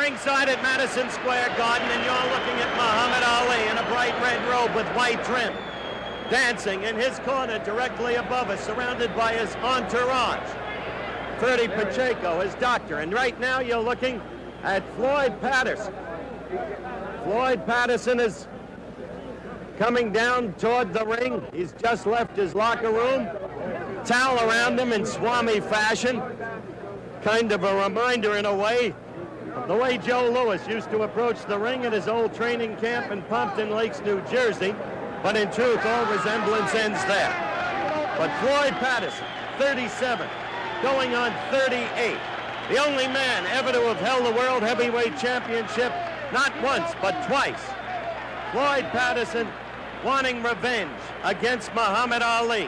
ringside at Madison Square Garden, and you're looking at Muhammad Ali in a bright red robe with white trim, dancing in his corner directly above us, surrounded by his entourage. Ferdy Pacheco, his doctor, and right now you're looking at Floyd Patterson. Floyd Patterson is coming down toward the ring. He's just left his locker room. Towel around him in Swami fashion. Kind of a reminder in a way of the way Joe Louis used to approach the ring at his old training camp in Pompton Lakes, New Jersey. But in truth, all resemblance ends there. But Floyd Patterson, 37, going on 38. The only man ever to have held the World Heavyweight Championship, not once, but twice. Floyd Patterson wanting revenge against Muhammad Ali,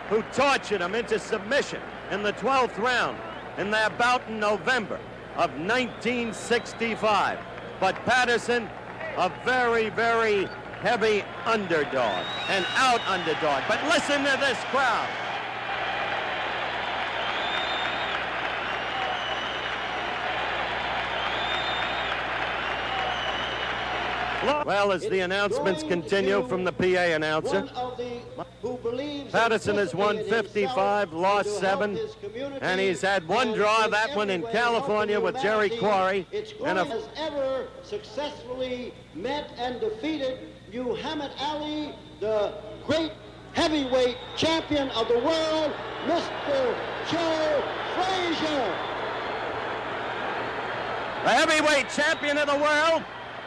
who tortured him into submission in the 12th round in their bout in November of 1965. But Patterson, a very, very heavy underdog, an out underdog. But listen to this crowd. Well, as the announcements continue from the PA announcer, Patterson has won 55, lost 7, and he's had one draw, that one in California with Jerry Quarry. And has ever successfully met and defeated Muhammad Ali, the great heavyweight champion of the world, Mr. Joe Frazier. The heavyweight champion of the world,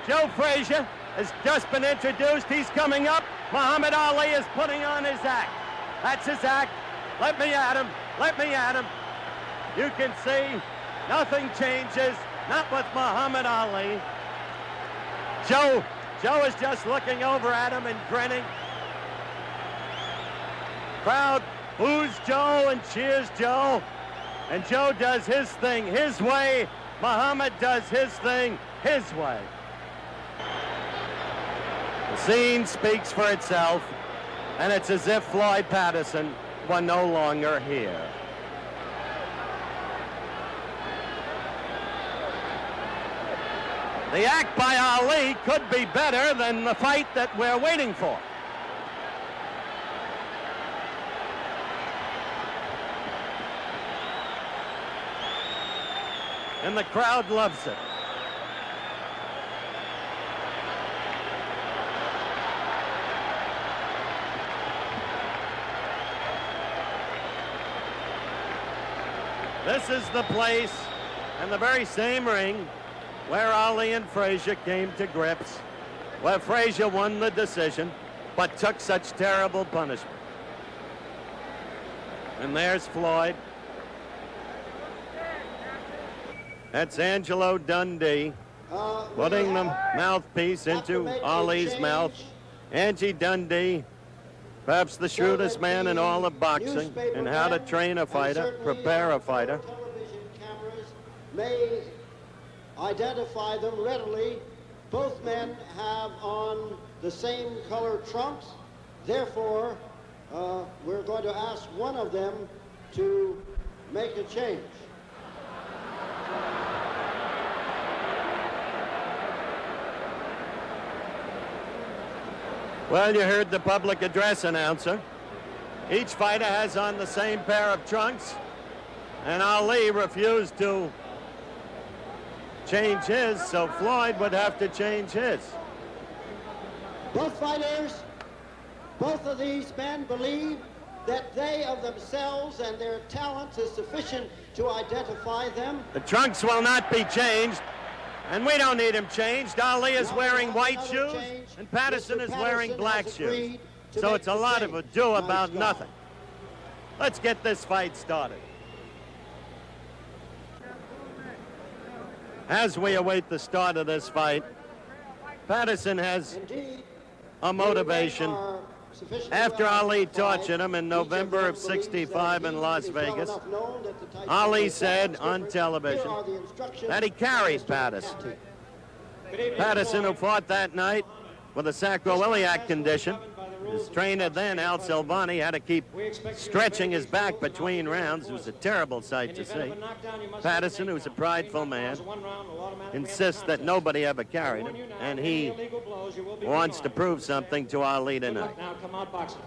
Joe Frazier, has just been introduced. He's coming up. Muhammad Ali is putting on his act. That's his act. Let me at him. Let me at him. You can see nothing changes, not with Muhammad Ali. Joe is just looking over at him and grinning. Crowd boos Joe and cheers Joe. And Joe does his thing his way. Muhammad does his thing his way. The scene speaks for itself, and it's as if Floyd Patterson were no longer here. The act by Ali could be better than the fight that we're waiting for. And the crowd loves it. This is the place and the very same ring where Ali and Frazier came to grips, where Frazier won the decision, but took such terrible punishment. And there's Floyd. That's Angelo Dundee putting the mouthpiece into Ali's mouth. Angie Dundee, perhaps the shrewdest man in all of boxing, and how to train a fighter, prepare a fighter. Television cameras may identify them readily. Both men have on the same color trunks. Therefore, we're going to ask one of them to make a change. Well, you heard the public address announcer. Each fighter has on the same pair of trunks, and Ali refused to change his, so Floyd would have to change his. Both fighters, both of these men believe that they of themselves and their talents is sufficient to identify them. The trunks will not be changed, and we don't need him changed. Ali is wearing white shoes, and Patterson is wearing black shoes. So it's a lot of ado about nothing. Let's get this fight started. As we await the start of this fight, Patterson has a motivation. After Ali tortured him in November of '65 in Las Vegas, Ali said on television that he carried Patterson. Patterson, who fought that night with a sacroiliac condition, His trainer then, Al Silvani, had to keep stretching his back between rounds. It was a terrible sight to see. Patterson, who's a prideful man, insists that nobody ever carried him, and he wants to prove something to Ali tonight. Now come out boxing.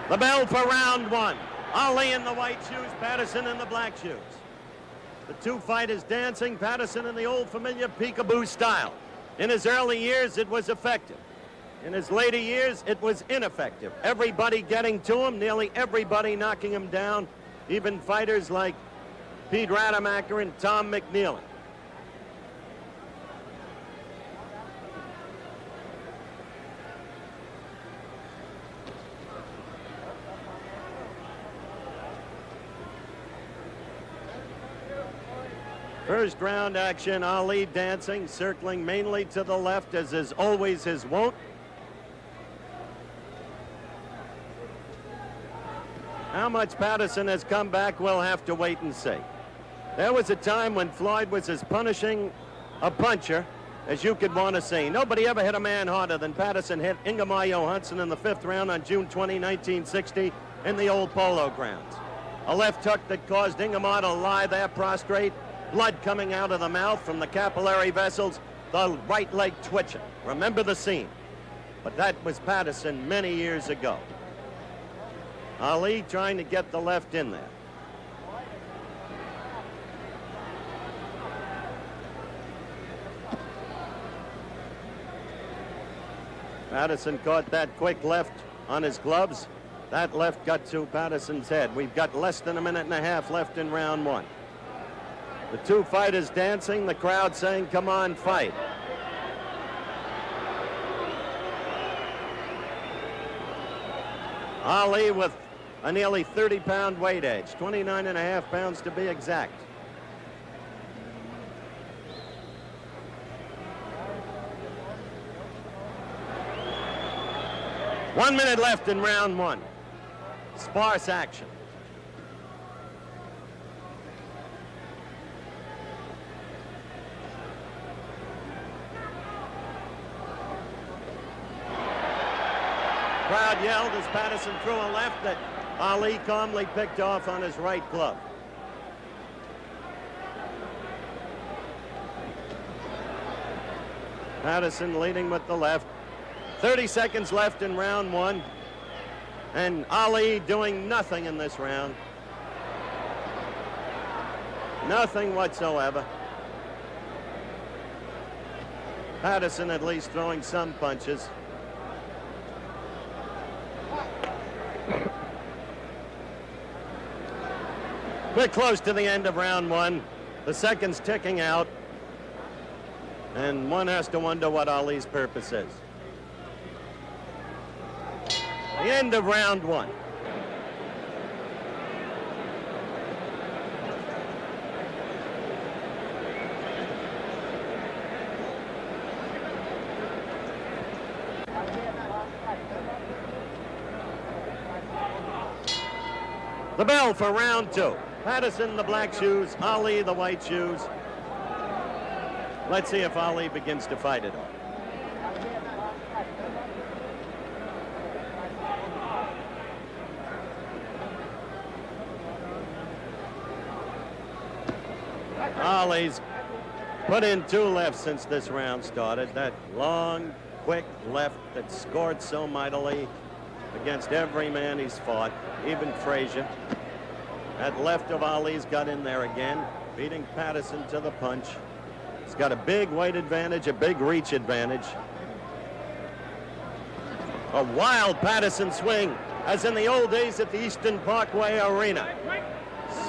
The bell for round one. Ali in the white shoes, Patterson in the black shoes. The two fighters dancing, Patterson in the old familiar peekaboo style. In his early years, it was effective. In his later years, it was ineffective. Everybody getting to him, nearly everybody knocking him down, even fighters like Pete Rademacher and Tom McNeely. First round action, Ali dancing, circling mainly to the left, as is always his wont. How much Patterson has come back, we'll have to wait and see. There was a time when Floyd was as punishing a puncher as you could want to see. Nobody ever hit a man harder than Patterson hit Ingemar Johansson in the 5th round on June 20, 1960 in the old Polo Grounds. A left hook that caused Ingemar to lie there prostrate, blood coming out of the mouth from the capillary vessels, the right leg twitching. Remember the scene. But that was Patterson many years ago. Ali trying to get the left in there. Patterson caught that quick left on his gloves. That left got to Patterson's head. We've got less than a minute and a half left in round one. The two fighters dancing, the crowd saying, come on, fight. Ali with a nearly 30-pound weight edge, 29.5 pounds to be exact. One minute left in round one. Sparse action. Crowd yelled as Patterson threw a left that Ali calmly picked off on his right glove. Patterson leading with the left. 30 seconds left in round one. And Ali doing nothing in this round. Nothing whatsoever. Patterson at least throwing some punches. We're close to the end of round one. The seconds ticking out. And one has to wonder what Ali's purpose is. The end of round one. The bell for round two. Patterson the black shoes, Ali the white shoes. Let's see if Ali begins to fight it all. Ali's put in two lefts since this round started. That long, quick left that scored so mightily against every man he's fought, even Frazier. That left of Ali's got in there again, beating Patterson to the punch. He's got a big weight advantage, a big reach advantage. A wild Patterson swing, as in the old days at the Eastern Parkway Arena.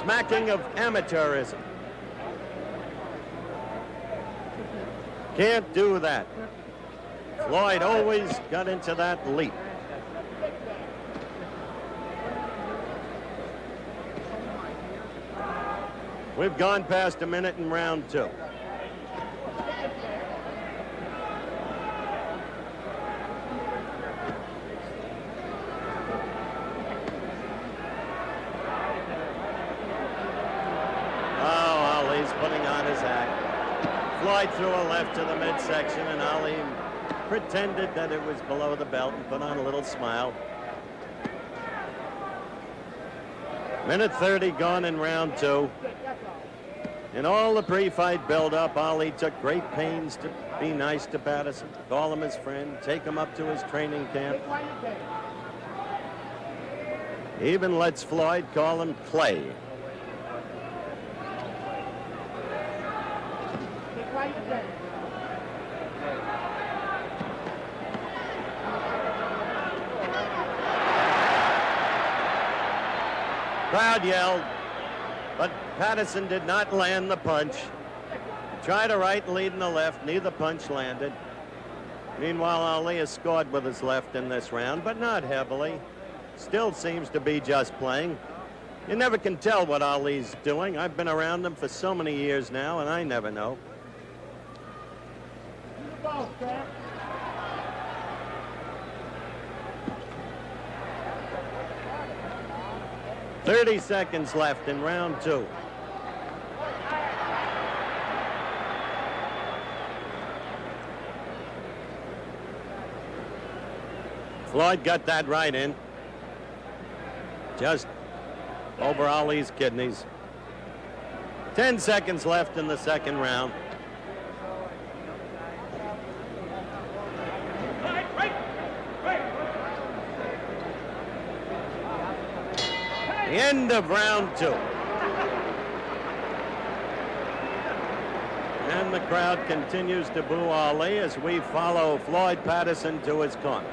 Smacking of amateurism. Can't do that. Floyd always got into that leap. We've gone past a minute in round two. Floyd threw a left to the midsection, and Ali pretended that it was below the belt and put on a little smile. Minute 30 gone in round 2. In all the pre-fight build-up, Ali took great pains to be nice to Patterson, call him his friend, take him up to his training camp. He even lets Floyd call him Clay. Crowd yelled, but Patterson did not land the punch. He tried a right lead in the left, neither punch landed. Meanwhile, Ali has scored with his left in this round, but not heavily. Still seems to be just playing. You never can tell what Ali's doing. I've been around him for so many years now, and I never know. 30 seconds left in round 2. Floyd got that right in. Just over Ali's kidneys. 10 seconds left in the second round. The end of round 2. And the crowd continues to boo Ali as we follow Floyd Patterson to his corner.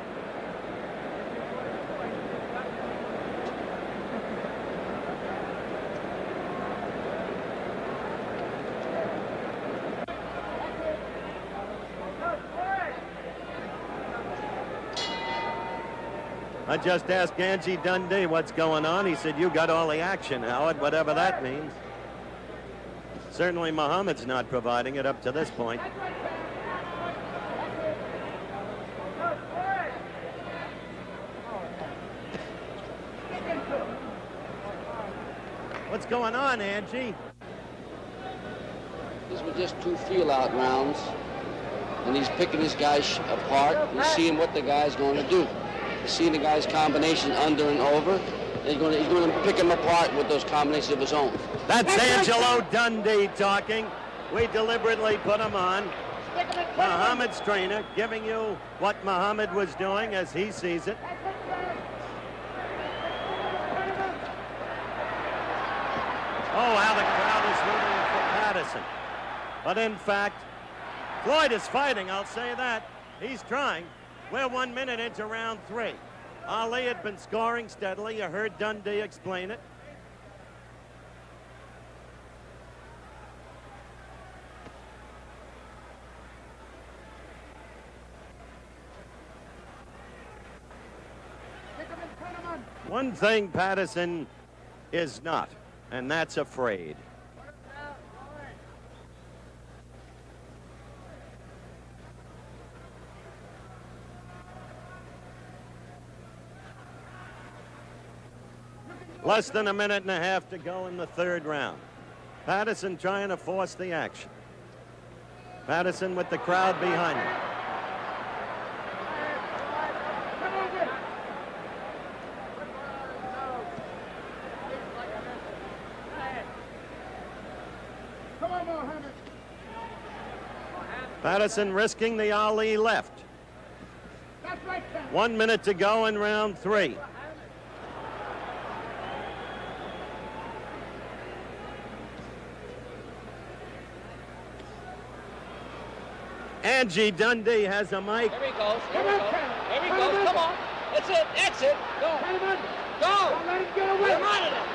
I just asked Angie Dundee what's going on. He said, you got all the action, Howard, whatever that means. Certainly Muhammad's not providing it up to this point. What's going on, Angie? These were just 2 feel-out rounds, and he's picking his guys apart. He's seeing what the guy's going to do. He's seeing the guy's combination under and over. And he's going to pick him apart with those combinations of his own. That's Angelo Dundee talking. We deliberately put him on. Muhammad's trainer giving you what Muhammad was doing as he sees it. Oh, how the crowd is rooting for Patterson. But in fact, Floyd is fighting, I'll say that. He's trying. We're 1 minute into round 3. Ali had been scoring steadily. You heard Dundee explain it. One thing Patterson is not, and that's afraid. Less than a minute and a half to go in the third round. Patterson trying to force the action. Patterson with the crowd behind him. Patterson risking the Ali left. 1 minute to go in round 3. Angie Dundee has a mic. Here he goes. Here he goes. Here he goes. Come on. That's it. That's it. Go. Go. Don't let him get away. Come out of there.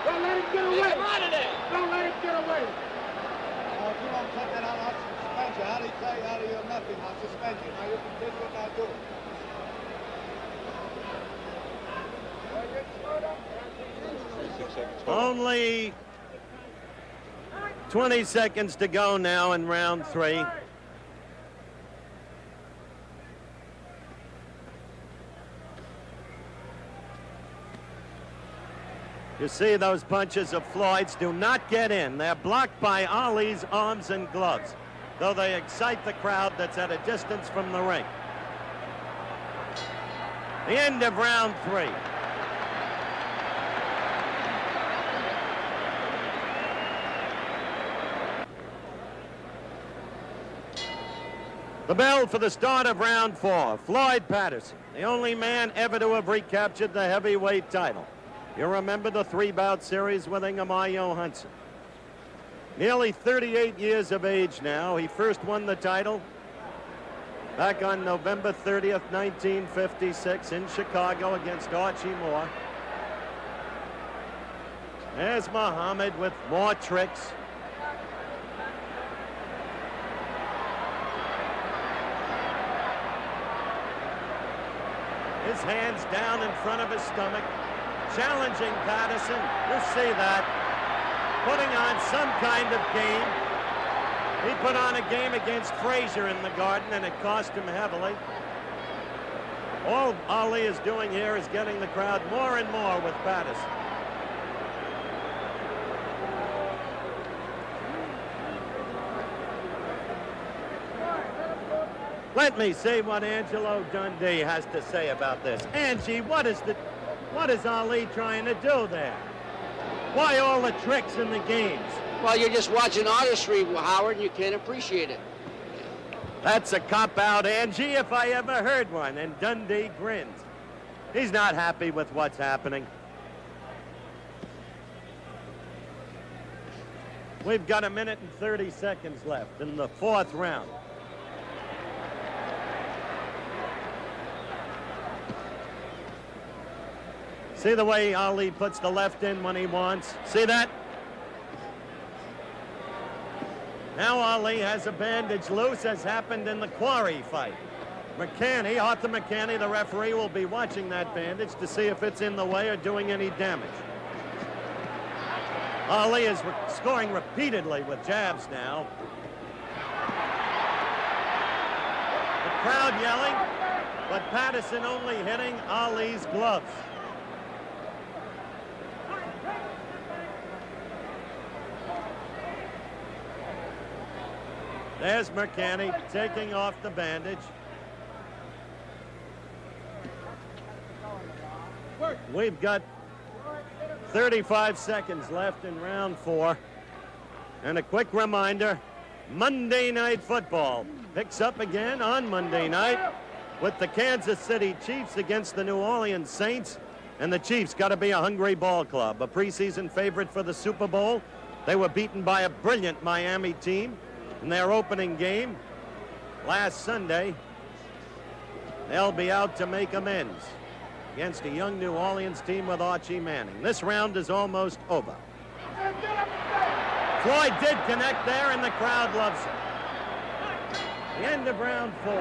Don't let him get away. Come out of there. Don't let him get away. If you don't take that out, I'll suspend you. How do you tell you out of your nothing? I'll suspend you. Now you can take what I do. Only 20 seconds to go now in round 3. You see those punches of Floyd's do not get in. They're blocked by Ali's arms and gloves. though they excite the crowd that's at a distance from the ring. The end of round 3. The bell for the start of round 4. Floyd Patterson, the only man ever to have recaptured the heavyweight title. You remember the 3-bout series with Ingemar Johansson. Nearly 38 years of age now. He first won the title back on November 30th, 1956 in Chicago against Archie Moore. There's Muhammad with more tricks. His hands down in front of his stomach, challenging Patterson. You see that. Putting on some kind of game. He put on a game against Frazier in the Garden, and it cost him heavily. All Ali is doing here is getting the crowd more and more with Patterson. Let me see what Angelo Dundee has to say about this. Angie, what is Ali trying to do there? Why all the tricks in the games? Well, you're just watching artistry, Howard, and you can't appreciate it. That's a cop-out, Angie, if I ever heard one. And Dundee grins. He's not happy with what's happening. We've got 1 minute and 30 seconds left in the 4th round. See the way Ali puts the left in when he wants? See that? Now Ali has a bandage loose, as happened in the Quarry fight. Arthur McCanny, the referee, will be watching that bandage to see if it's in the way or doing any damage. Ali is scoring repeatedly with jabs now. The crowd yelling, but Patterson only hitting Ali's gloves. There's McCanny taking off the bandage. We've got 35 seconds left in round 4. And a quick reminder, Monday Night Football picks up again on Monday night with the Kansas City Chiefs against the New Orleans Saints. And the Chiefs got to be a hungry ball club, a preseason favorite for the Super Bowl. They were beaten by a brilliant Miami team in their opening game last Sunday. They'll be out to make amends against a young New Orleans team with Archie Manning. This round is almost over. Floyd did connect there, and the crowd loves him. The end of round 4.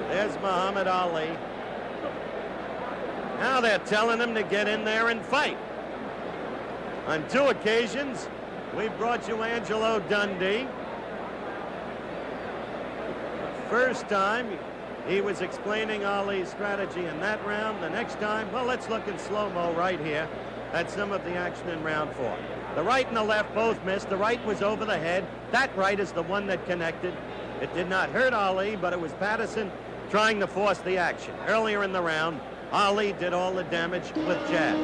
There's Muhammad Ali. Now they're telling him to get in there and fight. On 2 occasions, we've brought you Angelo Dundee. First time, he was explaining Ali's strategy in that round. The next time, well, let's look in slow-mo right here at some of the action in round 4. The right and the left both missed. The right was over the head. That right is the one that connected. It did not hurt Ali, but it was Patterson trying to force the action. Earlier in the round, Ali did all the damage with jabs.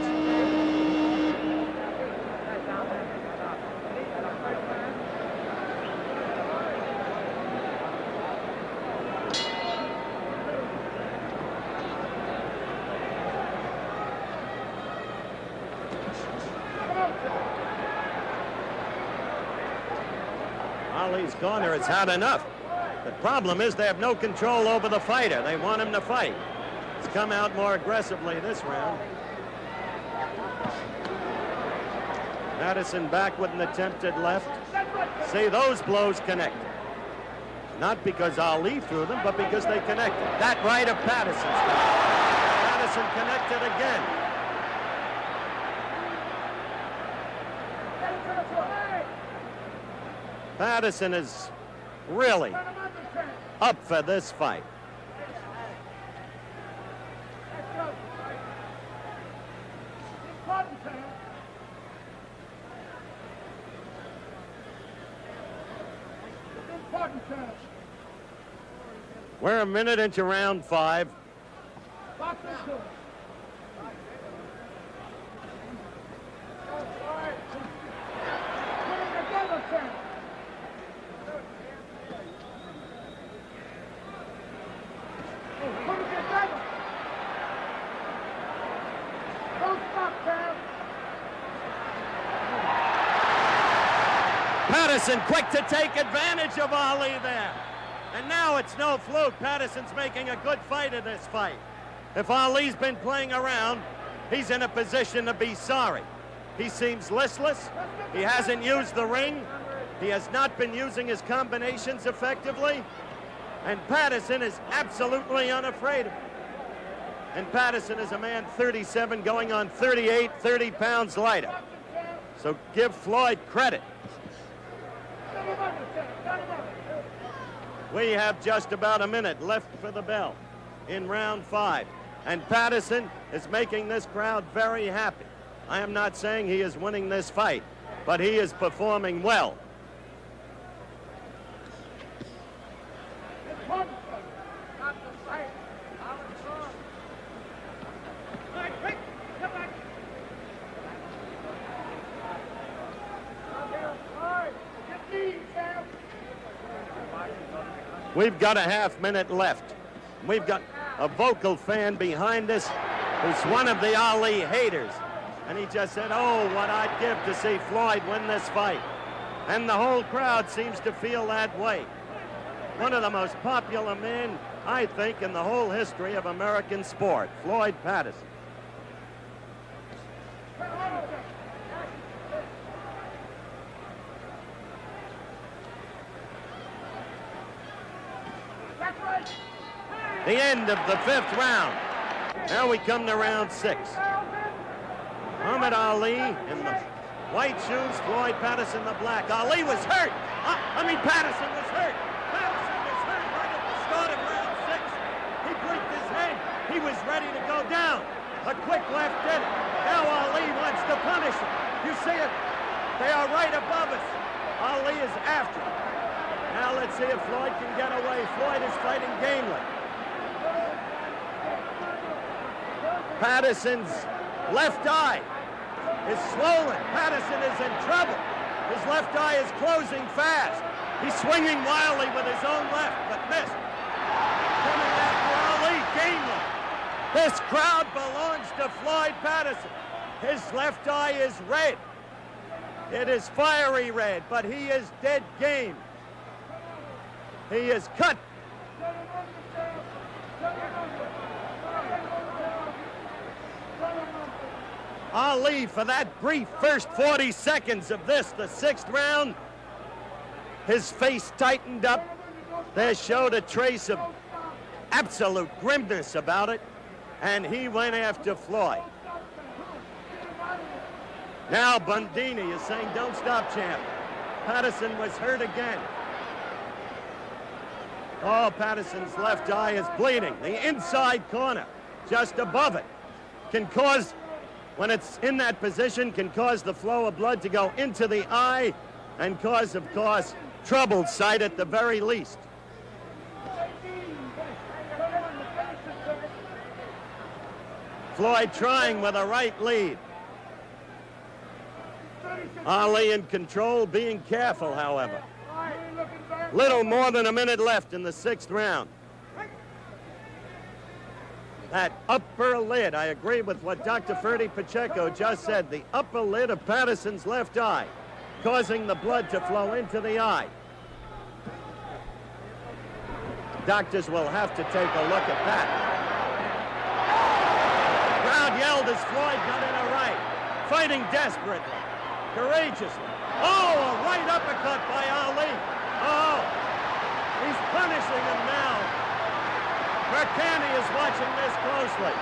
Ali's corner has had enough. The problem is they have no control over the fighter. They want him to fight. He's come out more aggressively this round. Madison back with an attempted left. See, those blows connected. Not because Ali threw them, but because they connected. That right of Patterson's. Patterson connected again. Patterson is really up for this fight. We're a minute into round 5. Patterson quick to take advantage of Ali there. And now it's no fluke. Patterson's making a good fight of this fight. If Ali's been playing around, he's in a position to be sorry. He seems listless. He hasn't used the ring. He has not been using his combinations effectively. And Patterson is absolutely unafraid of him. And Patterson is a man 37 going on 38, 30 pounds lighter. So give Floyd credit. We have just about a minute left for the bell in round 5. And Patterson is making this crowd very happy. I am not saying he is winning this fight, but he is performing well. We've got a half-minute left. We've got a vocal fan behind us who's one of the Ali haters. And he just said, oh, what I'd give to see Floyd win this fight. And the whole crowd seems to feel that way. One of the most popular men, I think, in the whole history of American sport, Floyd Patterson. The end of the 5th round. Now we come to round 6. Muhammad Ali in the white shoes, Floyd Patterson the black. Ali was hurt. Patterson was hurt. Patterson was hurt right at the start of round 6. He breached his head. He was ready to go down. A quick left did it. Now Ali wants to punish him. You see it? They are right above us. Ali is after him. Now let's see if Floyd can get away. Floyd is fighting gamely. Patterson's left eye is swollen. Patterson is in trouble. His left eye is closing fast. He's swinging wildly with his own left, but missed. Coming after Ali, gamely. This crowd belongs to Floyd Patterson. His left eye is red. It is fiery red, but he is dead game. He is cut. Ali, for that brief first 40 seconds of this, the 6th round, his face tightened up. There showed a trace of absolute grimness about it, and he went after Floyd. Now Bundini is saying, don't stop, champ. Patterson was hurt again. Oh, Patterson's left eye is bleeding. The inside corner, just above it, can cause, when it's in that position, can cause the flow of blood to go into the eye and cause, of course, troubled sight at the very least. Floyd trying with a right lead. Ali in control, being careful, however. Little more than a minute left in the 6th round. That upper lid, I agree with what Dr. Ferdy Pacheco just said, the upper lid of Patterson's left eye, causing the blood to flow into the eye. Doctors will have to take a look at that. The crowd yelled as Floyd got in a right, fighting desperately, courageously. Oh, a right uppercut by Ali. Oh, he's punishing him now. Mercani is watching this closely.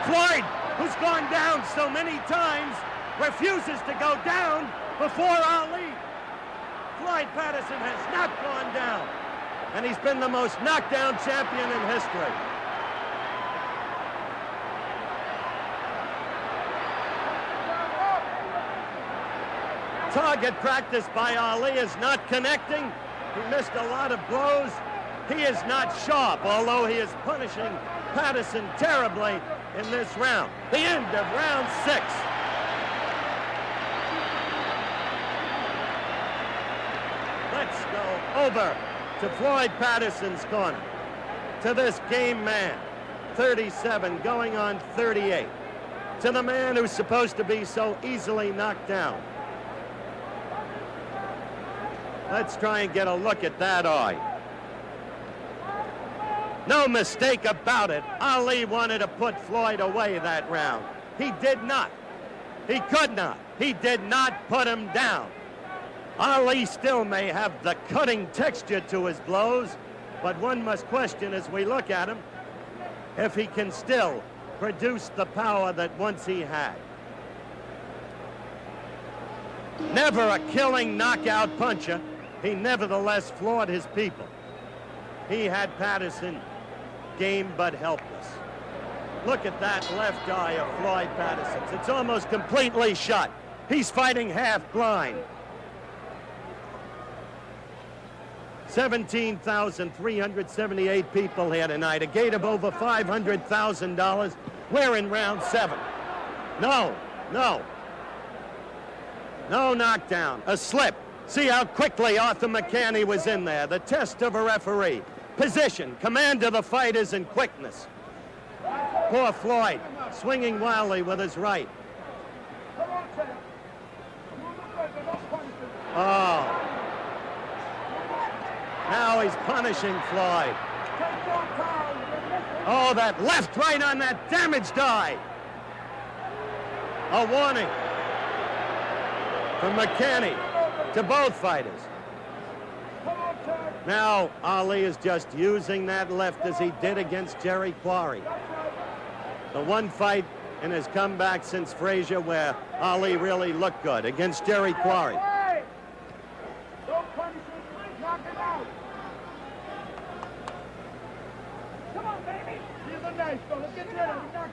Floyd, who's gone down so many times, refuses to go down before Ali. Floyd Patterson has not gone down. and he's been the most knockdown champion in history. Target practice by Ali is not connecting. He missed a lot of blows. He is not sharp, although he is punishing Patterson terribly in this round. The end of round 6. Let's go over to Floyd Patterson's corner, to this game man, 37 going on 38, to the man who's supposed to be so easily knocked down. Let's try and get a look at that eye. No mistake about it. Ali wanted to put Floyd away that round. He did not. He could not. He did not put him down. Ali still may have the cutting texture to his blows, but one must question as we look at him if he can still produce the power that once he had. Never a killing knockout puncher, he nevertheless floored his people. He had Patterson game but helpless. Look at that left eye of Floyd Patterson's. It's almost completely shut. He's fighting half blind. 17,378 people here tonight, a gate of over $500,000. We're in round 7. No knockdown, a slip. See how quickly Arthur McCanny was in there. The test of a referee. Position, command of the fighters, and quickness. Poor Floyd, swinging wildly with his right. Oh. Now he's punishing Floyd. Oh, that left right on that damaged eye. A warning from McCanny to both fighters. Now Ali is just using that left as he did against Jerry Quarry. The one fight in his comeback since Frazier where Ali really looked good against Jerry Quarry.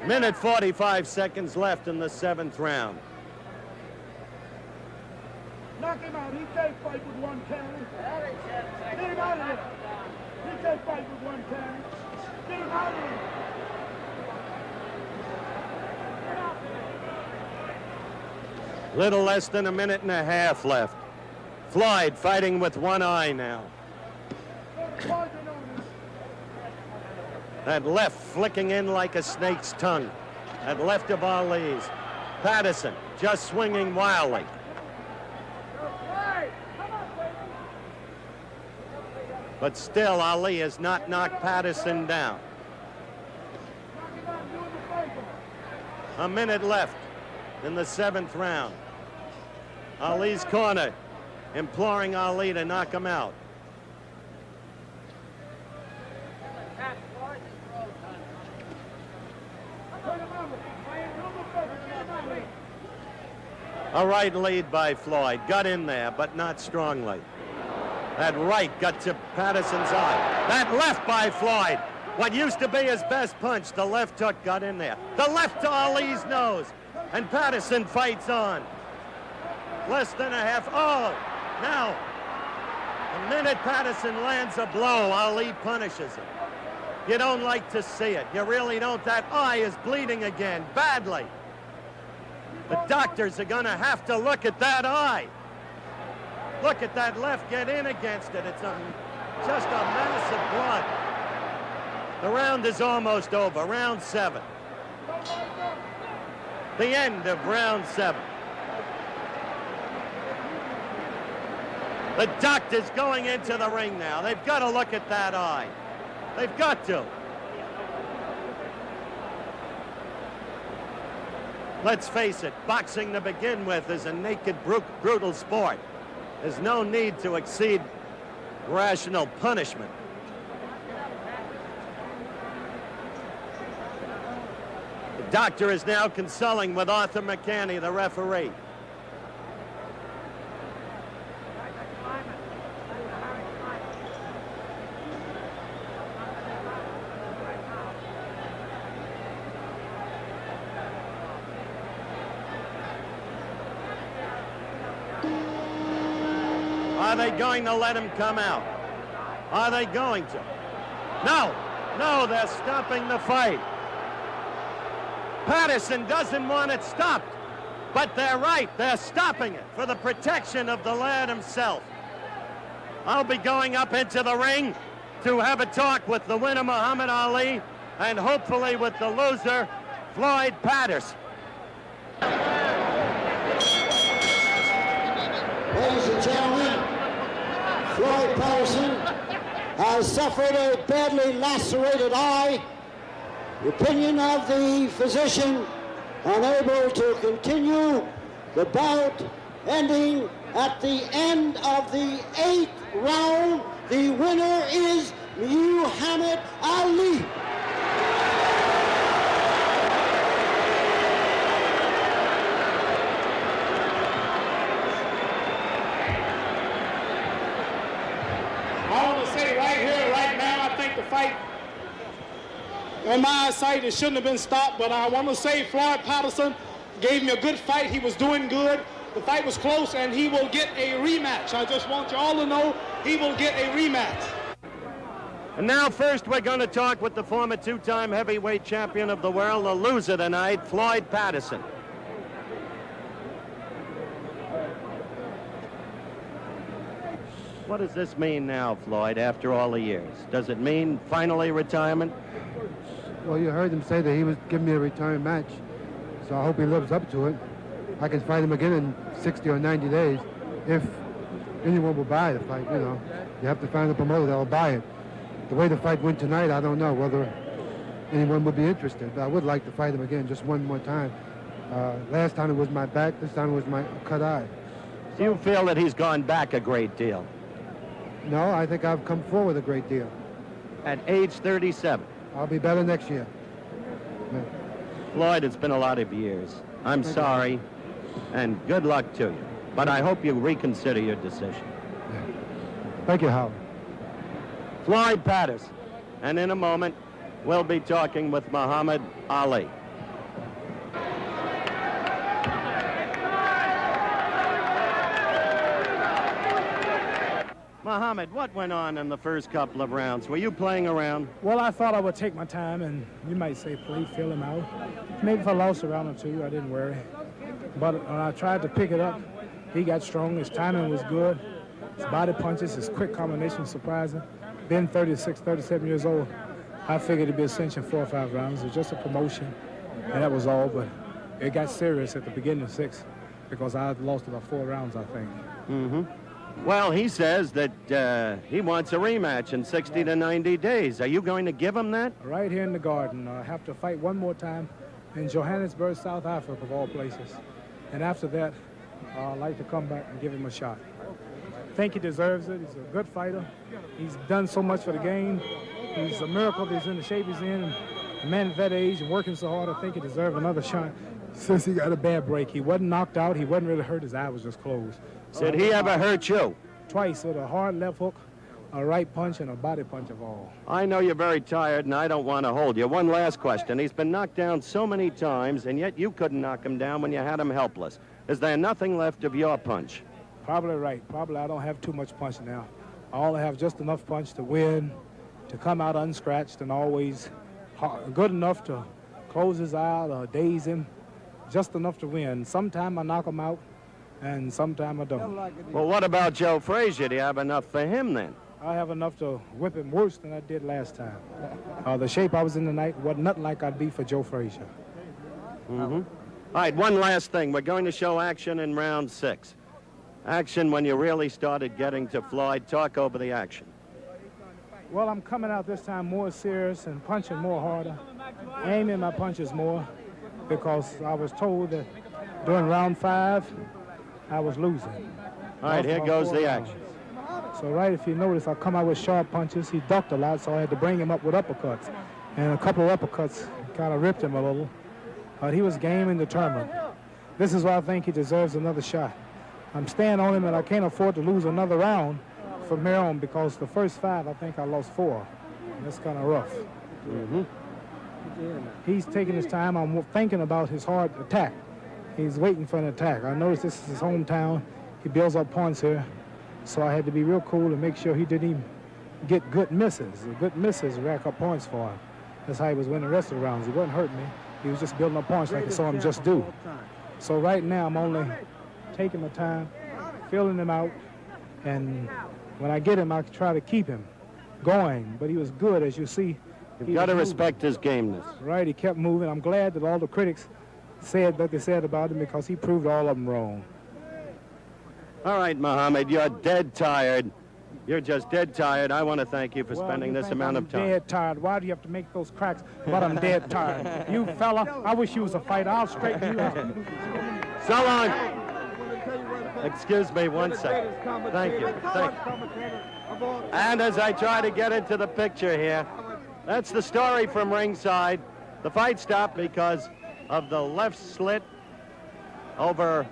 Minute 45 seconds left in the 7th round. Knock him out. He can't fight with one cannon. Get him out of there. He can't fight with one cannon. Get him out of there. Little less than a minute and a half left. Floyd fighting with one eye now. That left flicking in like a snake's tongue. That left of Ali's. Patterson just swinging wildly. But still, Ali has not knocked Patterson down. A minute left in the 7th round. Ali's corner imploring Ali to knock him out. A right lead by Floyd. Got in there, but not strongly. That right got to Patterson's eye. That left by Floyd. What used to be his best punch, the left hook got in there. The left to Ali's nose. And Patterson fights on. Less than a half. Oh, now, the minute Patterson lands a blow, Ali punishes him. You don't like to see it. You really don't. That eye is bleeding again, badly. The doctors are going to have to look at that eye. Look at that left get in against it. It's just a mass of blood. The round is almost over. Round 7. The end of round 7. The doctor's going into the ring now. They've got to look at that eye. They've got to. Let's face it, boxing to begin with is a naked, brutal sport. There's no need to exceed rational punishment. The doctor is now consulting with Arthur McCanny, the referee. they going to let him come out? Are they going to? No, no, they're stopping the fight. Patterson doesn't want it stopped, but they're right. They're stopping it for the protection of the lad himself. I'll be going up into the ring to have a talk with the winner, Muhammad Ali, and hopefully with the loser, Floyd Patterson. Ladies and gentlemen, Floyd Patterson has suffered a badly lacerated eye. The opinion of the physician, unable to continue the bout, ending at the end of the 8th round. The winner is Muhammad Ali. I want to say right here, right now, I think the fight, on my eyesight, it shouldn't have been stopped, but I want to say Floyd Patterson gave me a good fight. He was doing good. The fight was close, and he will get a rematch. I just want you all to know he will get a rematch. And now first we're going to talk with the former two-time heavyweight champion of the world, the loser tonight, Floyd Patterson. What does this mean now, Floyd, after all the years? Does it mean finally retirement? Well, you heard him say that he was giving me a return match, so I hope he lives up to it. I can fight him again in 60 or 90 days if anyone will buy the fight, you know. You have to find a promoter that will buy it. The way the fight went tonight, I don't know whether anyone would be interested, but I would like to fight him again just one more time. Last time it was my back, this time it was my cut eye. Do you feel that he's gone back a great deal? No, I think I've come forward a great deal. At age 37? I'll be better next year. Yeah. Floyd, it's been a lot of years. I'm sorry, and good luck to you. But I hope you reconsider your decision. Yeah. Thank you, Howard. Floyd Patterson. And in a moment, we'll be talking with Muhammad Ali. Muhammad, what went on in the first couple of rounds? Were you playing around? Well, I thought I would take my time and, you might say, play, feel him out. Maybe if I lost a round or two, I didn't worry. But when I tried to pick it up, he got strong. His timing was good. His body punches, his quick combination, surprising. Being 36, 37 years old, I figured it'd be a cinch in 4 or 5 rounds. It was just a promotion, and that was all. But it got serious at the beginning of 6 because I had lost about 4 rounds, I think. Mm-hmm. Well, he says that he wants a rematch in 60 to 90 days. Are you going to give him that? Right here in the Garden. I have to fight one more time in Johannesburg, South Africa, of all places. And after that, I'd like to come back and give him a shot. I think he deserves it. He's a good fighter. He's done so much for the game. He's a miracle that he's in the shape he's in. And a man at that age and working so hard, I think he deserves another shot since he got a bad break. He wasn't knocked out. He wasn't really hurt. His eye was just closed. Did he ever hurt you? Twice with a hard left hook, a right punch, and a body punch of all. I know you're very tired, and I don't want to hold you. One last question. He's been knocked down so many times, and yet you couldn't knock him down when you had him helpless. Is there nothing left of your punch? Probably right. Probably I don't have too much punch now. I only have just enough punch to win, to come out unscratched, and always good enough to close his eye or daze him, just enough to win. Sometime I knock him out, and sometime I don't. Well, what about Joe Frazier? Do you have enough for him then? I have enough to whip him worse than I did last time. The shape I was in tonight wasn't nothing like I'd be for Joe Frazier. Mm-hmm. All right, one last thing. We're going to show action in round 6. Action when you really started getting to Floyd. Talk over the action. Well, I'm coming out this time more serious and punching more harder, aiming my punches more, because I was told that during round 5, I was losing. All right, here goes the action. So right, if you notice, I come out with sharp punches. He ducked a lot, so I had to bring him up with uppercuts. And a couple of uppercuts kind of ripped him a little. But he was game and determined. This is why I think he deserves another shot. I'm staying on him, and I can't afford to lose another round from here on, because the first 5, I think I lost 4. And that's kind of rough. Mm-hmm. He's taking his time. I'm thinking about his hard attack. He's waiting for an attack. I notice this is his hometown. He builds up points here. So I had to be real cool and make sure he didn't even get good misses. The good misses rack up points for him. That's how he was winning the rest of the rounds. He wasn't hurting me. He was just building up points like I saw him just do. So right now I'm only taking my time, filling him out, and when I get him, I try to keep him going. But he was good, as you see. You've got to respect his gameness. Right, he kept moving. I'm glad that all the critics said what they said about him because he proved all of them wrong. All right, Muhammad, you're dead tired. You're just dead tired. I want to thank you for spending this amount of time. I'm dead tired. Why do you have to make those cracks? But I'm dead tired. You fella, I wish you was a fighter. I'll straighten you out. So long. Excuse me 1 second. Thank you. Thank you. And as I try to get into the picture here, that's the story from ringside. The fight stopped because of the left slit over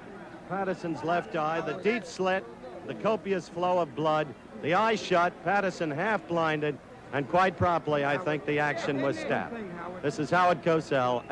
Patterson's left eye, the deep slit, the copious flow of blood, the eye shut, Patterson half blinded, and quite promptly, I think the action was stopped. This is Howard Cosell.